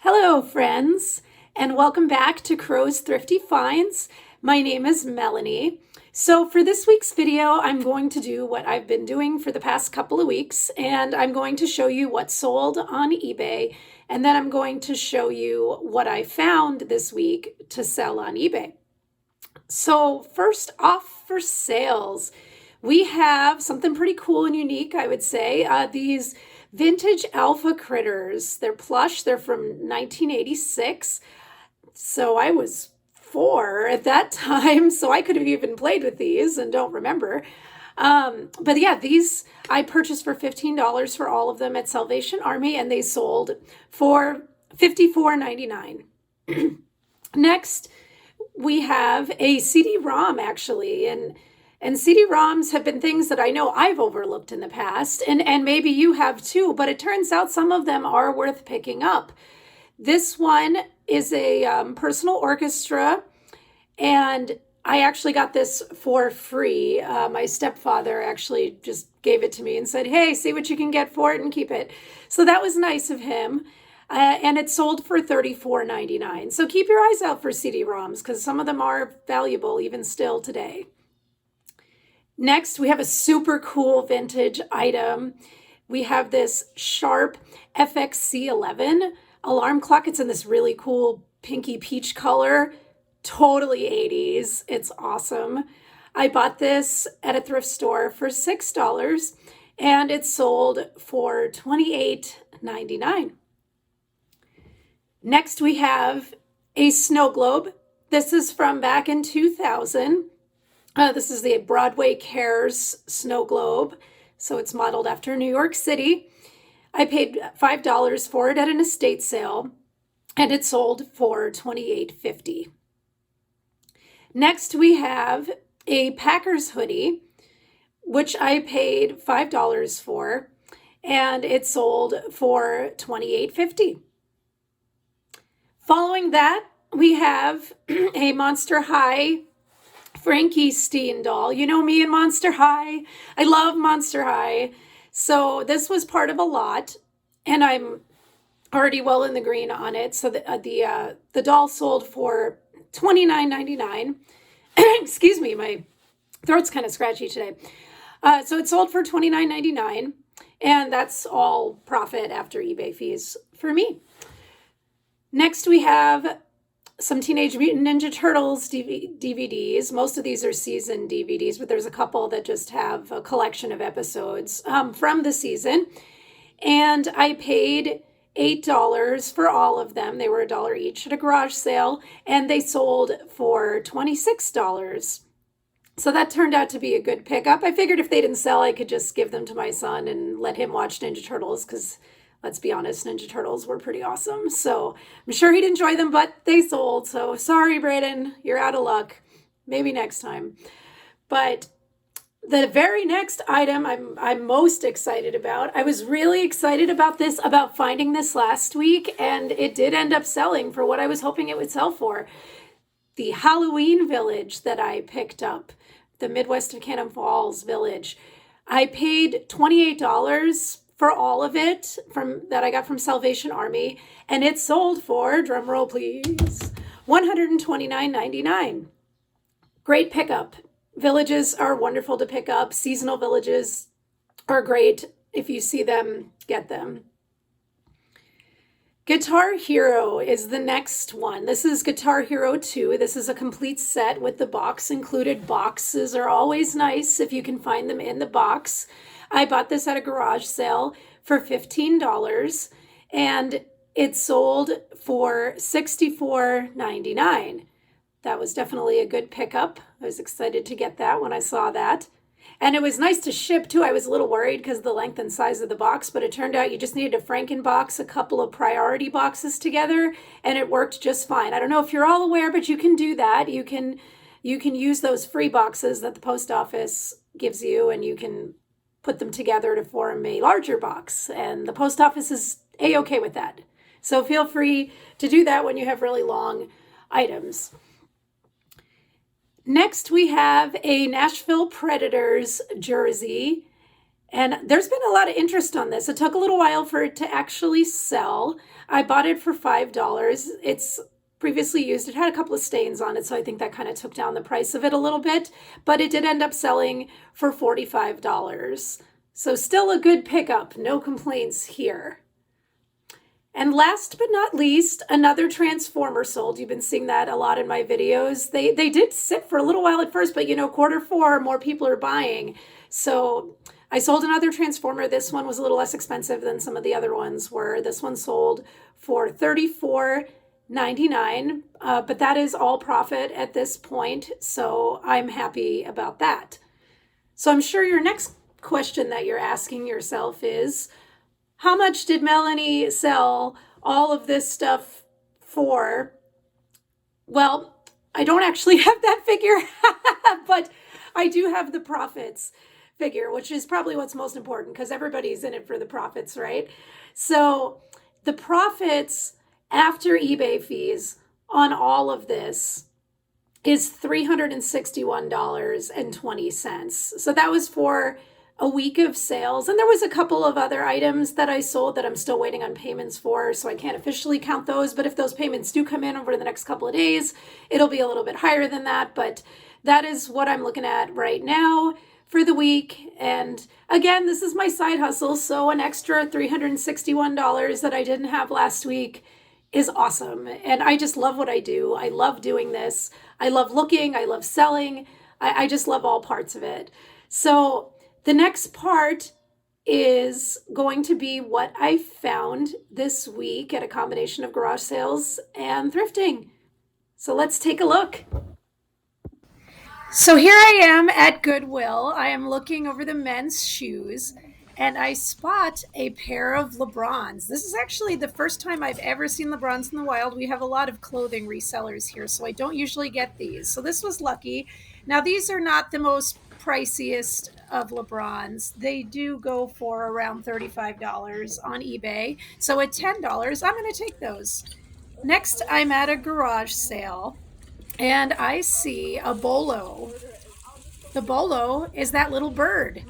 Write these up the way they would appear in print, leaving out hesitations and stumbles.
Hello, friends, and welcome back to Crow's Thrifty Finds. My name is Melanie. So for this week's video, I'm going to do what I've been doing for the past couple of weeks, and I'm going to show you what sold on eBay, and then I'm going to show you what I found this week to sell on eBay. So first off, for sales, we have something pretty cool and unique, I would say. These vintage alpha critters. They're plush. They're from 1986. So I was 4 at that time, so I could have even played with these and don't remember. But yeah, these I purchased for $15 for all of them at Salvation Army, and they sold for $54.99. Next, we have a CD-ROM actually, and CD-ROMs have been things that I know I've overlooked in the past, and maybe you have too, but it turns out some of them are worth picking up. This one is a personal orchestra, and I actually got this for free. My stepfather actually just gave it to me and said, hey, see what you can get for it and keep it. So that was nice of him. And it sold for $34.99. So keep your eyes out for CD-ROMs because some of them are valuable even still today. Next, we have a super cool vintage item. We have this Sharp FXC11 alarm clock. It's in this really cool pinky peach color, totally 80s. It's awesome. I bought this at a thrift store for $6 and it sold for $28.99. Next, we have a snow globe. This is from back in 2000. This is the Broadway Cares snow globe, so it's modeled after New York City. I paid $5 for it at an estate sale, and it sold for $28.50. Next, we have a Packers hoodie, which I paid $5 for, and it sold for $28.50. Following that, we have a Monster High Frankenstein doll. You know me and Monster High. I love Monster High. So this was part of a lot, and I'm already well in the green on it. So the doll sold for $29.99. Excuse me, my throat's kind of scratchy today. So it sold for $29.99, and that's all profit after eBay fees for me. Next, we have some Teenage Mutant Ninja Turtles DVDs. Most of these are season DVDs, but there's a couple that just have a collection of episodes from the season. And I paid $8 for all of them. They were $1 each at a garage sale, and they sold for $26. So that turned out to be a good pickup. I figured if they didn't sell, I could just give them to my son and let him watch Ninja Turtles, because let's be honest, Ninja Turtles were pretty awesome. So I'm sure he'd enjoy them, but they sold. So sorry, Brayden, you're out of luck. Maybe next time. But the very next item I'm most excited about, I was really excited about finding this last week, and it did end up selling for what I was hoping it would sell for. The Halloween Village that I picked up, the Midwest of Cannon Falls Village. I paid $28 for all of it that I got from Salvation Army, and it sold for, drumroll please, $129.99. Great pickup. Villages are wonderful to pick up. Seasonal villages are great. If you see them, get them. Guitar Hero is the next one. This is Guitar Hero 2. This is a complete set with the box included. Boxes are always nice if you can find them in the box. I bought this at a garage sale for $15, and it sold for $64.99. That was definitely a good pickup. I was excited to get that when I saw that. And it was nice to ship too. I was a little worried because of the length and size of the box, but it turned out you just needed to Frankenbox a couple of priority boxes together, and it worked just fine. I don't know if you're all aware, but you can do that. You can use those free boxes that the post office gives you, and you can put them together to form a larger box, and the post office is a-okay with that. So feel free to do that when you have really long items. Next, we have a Nashville Predators jersey, And there's been a lot of interest on this. It took a little while for it to actually sell. I bought it for $5. It's previously used. It had a couple of stains on it, so I think that kind of took down the price of it a little bit, but it did end up selling for $45. So still a good pickup. No complaints here. And last but not least, another transformer sold. You've been seeing that a lot in my videos. They did sit for a little while at first, but Q4, more people are buying. So I sold another transformer. This one was a little less expensive than some of the other ones were. This one sold for $34.99, but that is all profit at this point. So I'm happy about that. So I'm sure your next question that you're asking yourself is, how much did Melanie sell all of this stuff for? Well, I don't actually have that figure, but I do have the profits figure, which is probably what's most important because everybody's in it for the profits, right? So the profits after eBay fees on all of this is $361.20. So that was for a week of sales. And there was a couple of other items that I sold that I'm still waiting on payments for, so I can't officially count those. But if those payments do come in over the next couple of days, it'll be a little bit higher than that. But that is what I'm looking at right now for the week. And again, this is my side hustle, so an extra $361 that I didn't have last week is awesome. And I just love what I do. I love doing this. I love looking. I love selling. I just love all parts of it. So the next part is going to be what I found this week at a combination of garage sales and thrifting. So let's take a look. So here I am at Goodwill. I am looking over the men's shoes and I spot a pair of LeBrons. This is actually the first time I've ever seen LeBrons in the wild. We have a lot of clothing resellers here, so I don't usually get these. So this was lucky. Now, these are not the most priciest of LeBrons. They do go for around $35 on eBay. So at $10, I'm going to take those. Next, I'm at a garage sale and I see a bolo. The bolo is that little bird.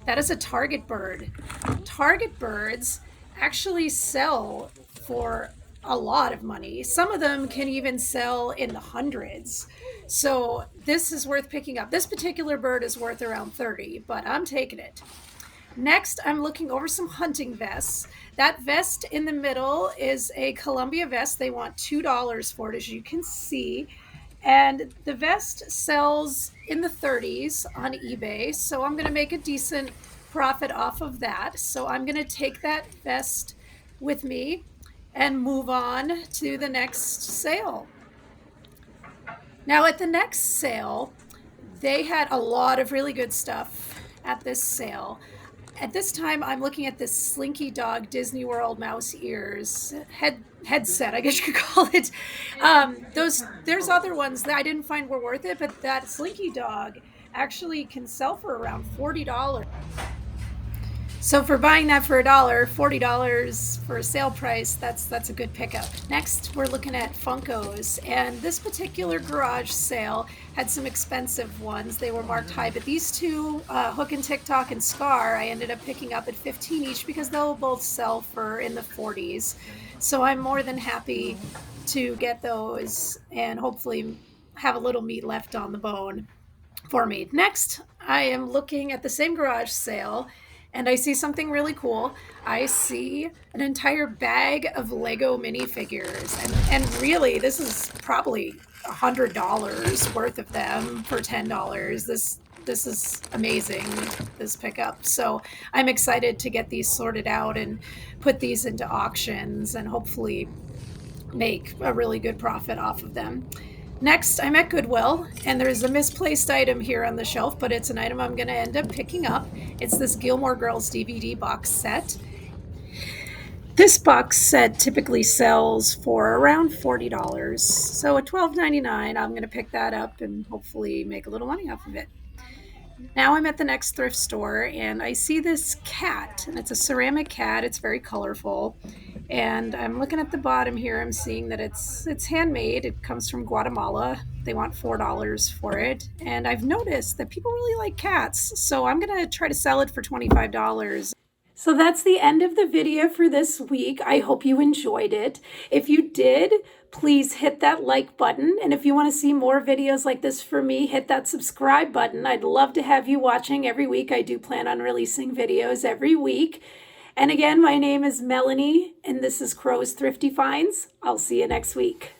That is a target bird. Target birds actually sell for a lot of money. Some of them can even sell in the hundreds. So this is worth picking up. This particular bird is worth around 30, but I'm taking it. Next, I'm looking over some hunting vests. That vest in the middle is a Columbia vest. They want $2 for it, as you can see. And the vest sells in the 30s on eBay. So I'm going to make a decent profit off of that. So I'm going to take that vest with me and move on to the next sale. Now at the next sale, they had a lot of really good stuff at this sale. At this time, I'm looking at this Slinky Dog Disney World mouse ears headset, I guess you could call it. There's other ones that I didn't find were worth it, but that Slinky Dog actually can sell for around $40. So for buying that for $1, $40 for a sale price, that's a good pickup. Next, we're looking at Funkos, and this particular garage sale had some expensive ones. They were marked high, but these two, Hook and TikTok and Scar, I ended up picking up at $15 each because they'll both sell for in the 40s. So I'm more than happy to get those and hopefully have a little meat left on the bone for me. Next, I am looking at the same garage sale and I see something really cool. I see an entire bag of Lego minifigures. And really, this is probably $100 worth of them for $10. This is amazing, this pickup. So I'm excited to get these sorted out and put these into auctions and hopefully make a really good profit off of them. Next, I'm at Goodwill, and there's a misplaced item here on the shelf, but it's an item I'm going to end up picking up. It's this Gilmore Girls DVD box set. This box set typically sells for around $40. So at $12.99, I'm going to pick that up and hopefully make a little money off of it. Now I'm at the next thrift store, and I see this cat, and it's a ceramic cat. It's very colorful. And I'm looking at the bottom here. I'm seeing that it's handmade. It comes from Guatemala. They want $4 for it. And I've noticed that people really like cats. So I'm going to try to sell it for $25. So that's the end of the video for this week. I hope you enjoyed it. If you did, please hit that like button. And if you want to see more videos like this from me, hit that subscribe button. I'd love to have you watching every week. I do plan on releasing videos every week. And again, my name is Melanie, and this is Crow's Thrifty Finds. I'll see you next week.